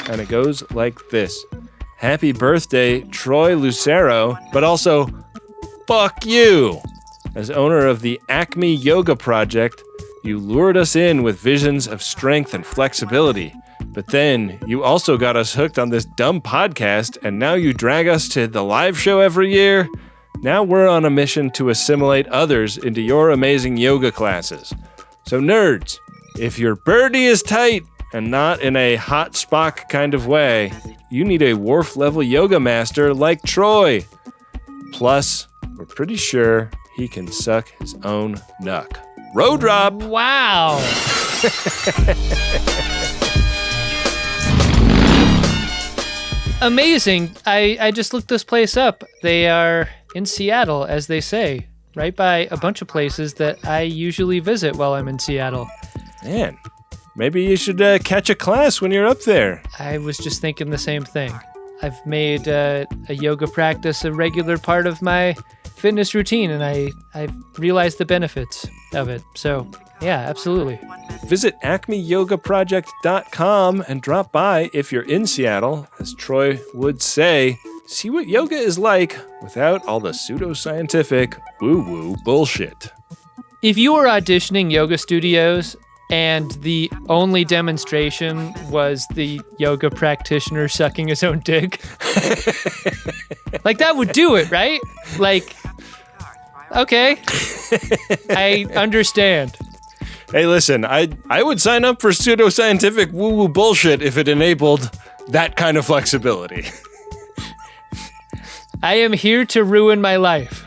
and it goes like this. Happy birthday, Troy Lucero, but also, fuck you. As owner of the Acme Yoga project, you lured us in with visions of strength and flexibility. But then you also got us hooked on this dumb podcast, and now you drag us to the live show every year. Now we're on a mission to assimilate others into your amazing yoga classes. So nerds, if your birdie is tight and not in a hot Spock kind of way. You need a Worf-level yoga master like Troy. Plus, we're pretty sure he can suck his own nuck. Road drop! Wow! Amazing. I just looked this place up. They are in Seattle, as they say, right by a bunch of places that I usually visit while I'm in Seattle. Man, maybe you should catch a class when you're up there. I was just thinking the same thing. I've made a yoga practice a regular part of my fitness routine, and I've realized the benefits of it. So, yeah, absolutely. Visit acmeyogaproject.com and drop by if you're in Seattle. As Troy would say, see what yoga is like without all the pseudoscientific woo-woo bullshit. If you were auditioning yoga studios and the only demonstration was the yoga practitioner sucking his own dick, like that would do it, right? Like, okay, I understand. Hey, listen, I would sign up for pseudoscientific woo-woo bullshit if it enabled that kind of flexibility. I am here to ruin my life.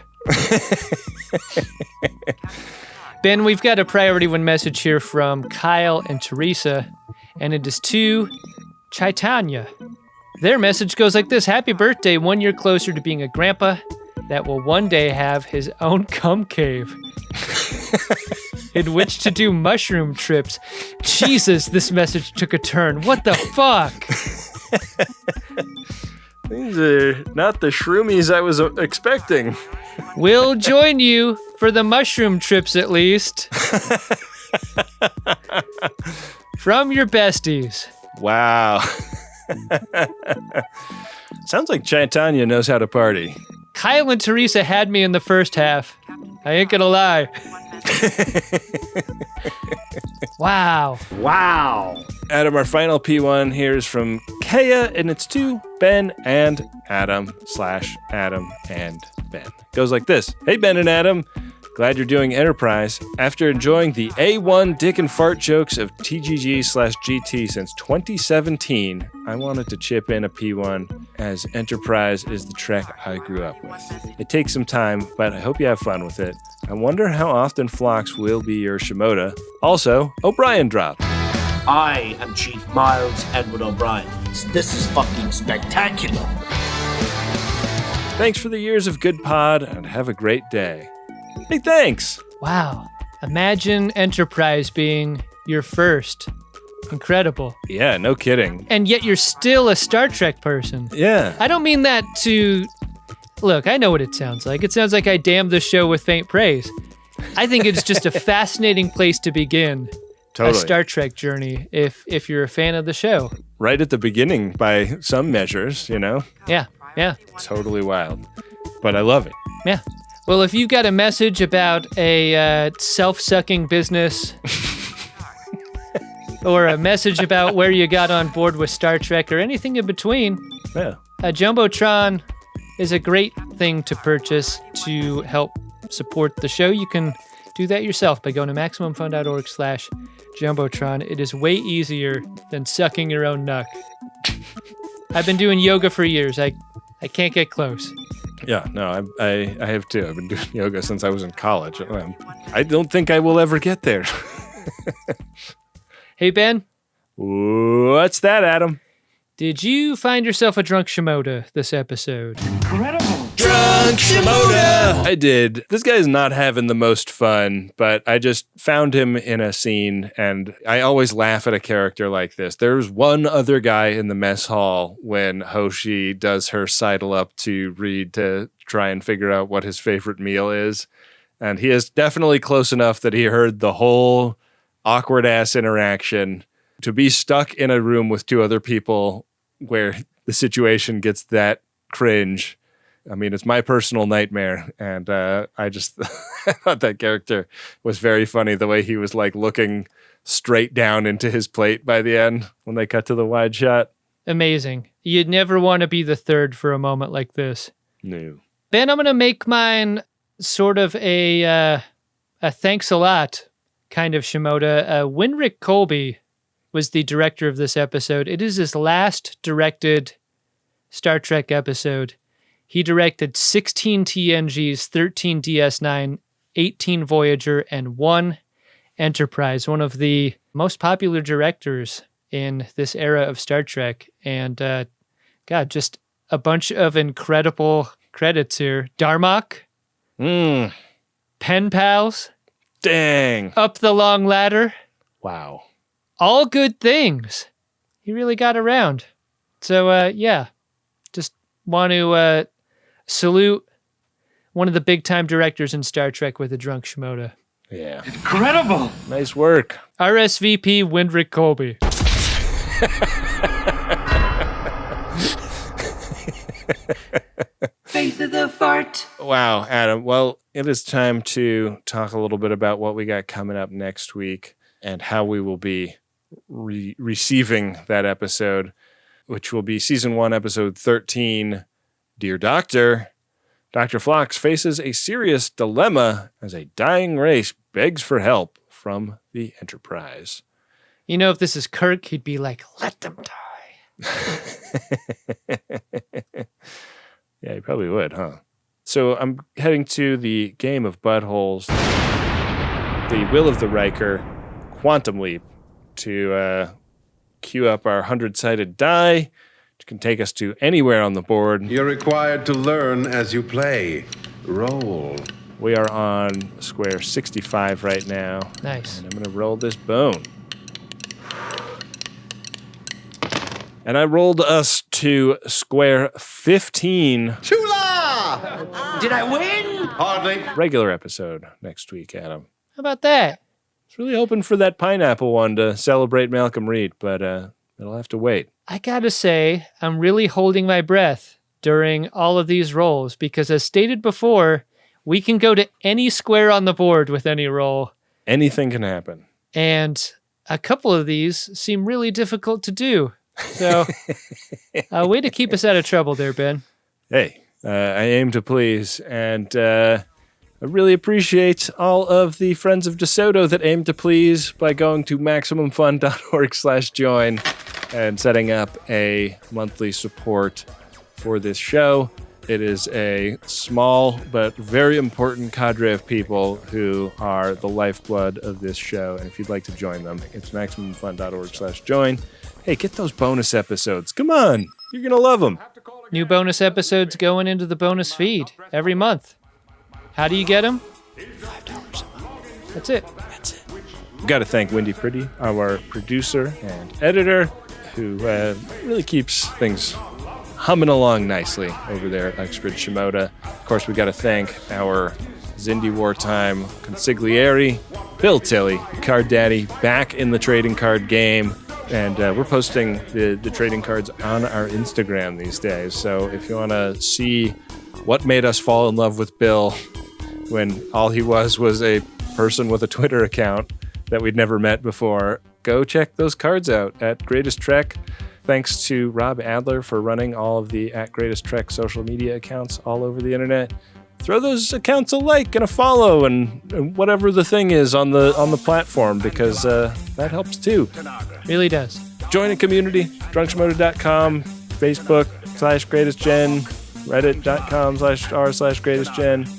Ben, we've got a priority one message here from Kyle and Teresa, and it is to Chaitanya. Their message goes like this: Happy birthday, 1 year closer to being a grandpa that will one day have his own cum cave in which to do mushroom trips. Jesus, this message took a turn. What the fuck? These are not the shroomies I was expecting. We'll join you for the mushroom trips at least. From your besties. Wow. Sounds like Chaitanya knows how to party. Kyle and Teresa had me in the first half. I ain't gonna lie. Wow. Wow. Adam, our final P1 here is from Kaya, and it's to Ben and Adam / Adam and Ben. Goes like this. Hey, Ben and Adam. Glad you're doing Enterprise. After enjoying the A1 dick and fart jokes of TGG / GT since 2017, I wanted to chip in a P1 as Enterprise is the Trek I grew up with. It takes some time, but I hope you have fun with it. I wonder how often Phlox will be your Shimoda. Also, O'Brien drop. I am Chief Miles Edward O'Brien. This is fucking spectacular. Thanks for the years of good pod, and have a great day. Hey, thanks. Wow. Imagine Enterprise being your first. Incredible. Yeah, no kidding. And yet you're still a Star Trek person. Yeah. I don't mean that to... Look, I know what it sounds like. It sounds like I damned the show with faint praise. I think it's just a fascinating place to begin a Star Trek journey if you're a fan of the show. Right at the beginning, by some measures, you know? Yeah, yeah. Totally wild. But I love it. Yeah. Well, if you've got a message about a self-sucking business or a message about where you got on board with Star Trek or anything in between, yeah, a Jumbotron is a great thing to purchase to help support the show. You can do that yourself by going to MaximumFun.org/Jumbotron. It is way easier than sucking your own nuck. I've been doing yoga for years. I can't get close. Yeah, no, I have too. I've been doing yoga since I was in college. I don't think I will ever get there. Hey, Ben. What's that, Adam? Did you find yourself a drunk Shimoda this episode? Incredible. Drunk Shimoda! I did. This guy's not having the most fun, but I just found him in a scene, and I always laugh at a character like this. There's one other guy in the mess hall when Hoshi does her sidle up to Reed to try and figure out what his favorite meal is, and he is definitely close enough that he heard the whole awkward-ass interaction. To be stuck in a room with two other people where the situation gets that cringe, I mean, it's my personal nightmare. And I just thought that character was very funny, the way he was like looking straight down into his plate by the end when they cut to the wide shot. Amazing. You'd never want to be the third for a moment like this. No. Ben, I'm going to make mine sort of a thanks a lot kind of Shimoda. Winrick Colby was the director of this episode. It is his last directed Star Trek episode. He directed 16 TNGs, 13 DS9, 18 Voyager, and 1 Enterprise, one of the most popular directors in this era of Star Trek. And God, just a bunch of incredible credits here. Darmok. Pen Pals. Dang. Up the Long Ladder. Wow. All good things. He really got around. So, yeah, just want to salute one of the big-time directors in Star Trek with a drunk Shimoda. Yeah. Incredible. Nice work. RSVP Windrick Colby. Face of the fart. Wow, Adam. Well, it is time to talk a little bit about what we got coming up next week and how we will be receiving that episode, which will be Season 1, Episode 13, Dear Doctor. Dr. Phlox faces a serious dilemma as a dying race begs for help from the Enterprise. You know, if this is Kirk, he'd be like, let them die. Yeah, he probably would, huh? So I'm heading to the game of buttholes, the Will of the Riker, Quantum Leap, to queue up our 100-sided die, which can take us to anywhere on the board. You're required to learn as you play. Roll. We are on square 65 right now. Nice. And I'm going to roll this bone. And I rolled us to square 15. Chula! Did I win? Hardly. Regular episode next week, Adam. How about that? I was really hoping for that pineapple one to celebrate Malcolm Reed, but it'll have to wait. I gotta say, I'm really holding my breath during all of these rolls because, as stated before, we can go to any square on the board with any roll. Anything can happen. And a couple of these seem really difficult to do. So, way to keep us out of trouble there, Ben. Hey, I aim to please, and I really appreciate all of the friends of DeSoto that aim to please by going to MaximumFun.org/join and setting up a monthly support for this show. It is a small but very important cadre of people who are the lifeblood of this show, and if you'd like to join them, it's MaximumFun.org/join. Hey, get those bonus episodes. Come on. You're going to love them. New bonus episodes going into the bonus feed every month. How do you get them? $5 a month. That's it. We've got to thank Wendy Pretty, our producer and editor, who really keeps things humming along nicely over there at Uxbridge Shimoda. Of course, we've got to thank our Zindi Wartime consigliere, Bill Tilley, Card Daddy, back in the trading card game. And we're posting the trading cards on our Instagram these days. So if you want to see what made us fall in love with Bill when all he was a person with a Twitter account that we'd never met before, go check those cards out at Greatest Trek. Thanks to Rob Adler for running all of the at Greatest Trek social media accounts all over the internet. Throw those accounts a like and a follow and whatever the thing is on the platform, because that helps too. Really does. Join a community, drunkshimoda.com, Facebook/GreatestGen, Reddit.com/r/GreatestGen.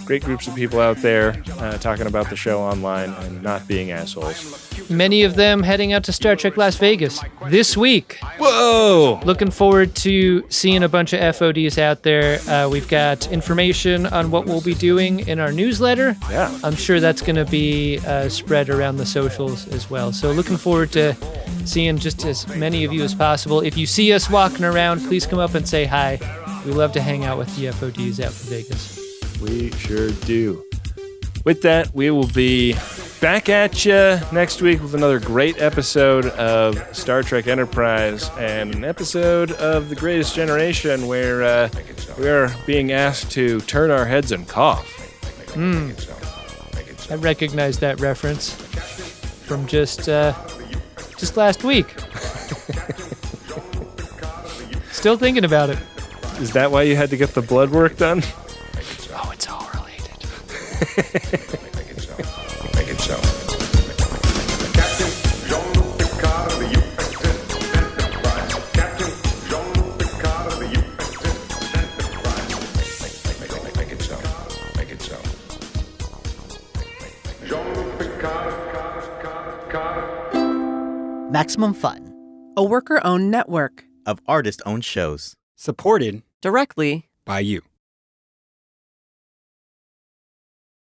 Great groups of people out there talking about the show online and not being assholes. Many of them heading out to Star Trek Las Vegas this week. Whoa! Looking forward to seeing a bunch of FODs out there. We've got information on what we'll be doing in our newsletter. Yeah. I'm sure that's going to be spread around the socials as well. So looking forward to seeing just as many of you as possible. If you see us walking around, please come up and say hi. We love to hang out with the FODs out in Vegas. We sure do. With that, we will be back at you next week with another great episode of Star Trek Enterprise and an episode of The Greatest Generation where we are being asked to turn our heads and cough. I recognize that reference from just last week. Still thinking about it. Is that why you had to get the blood work done? Oh, it's all related. Make it so. Captain Jean-Luc Picard of the Maximum Fun. A worker-owned network of artist-owned shows. Supported directly by you.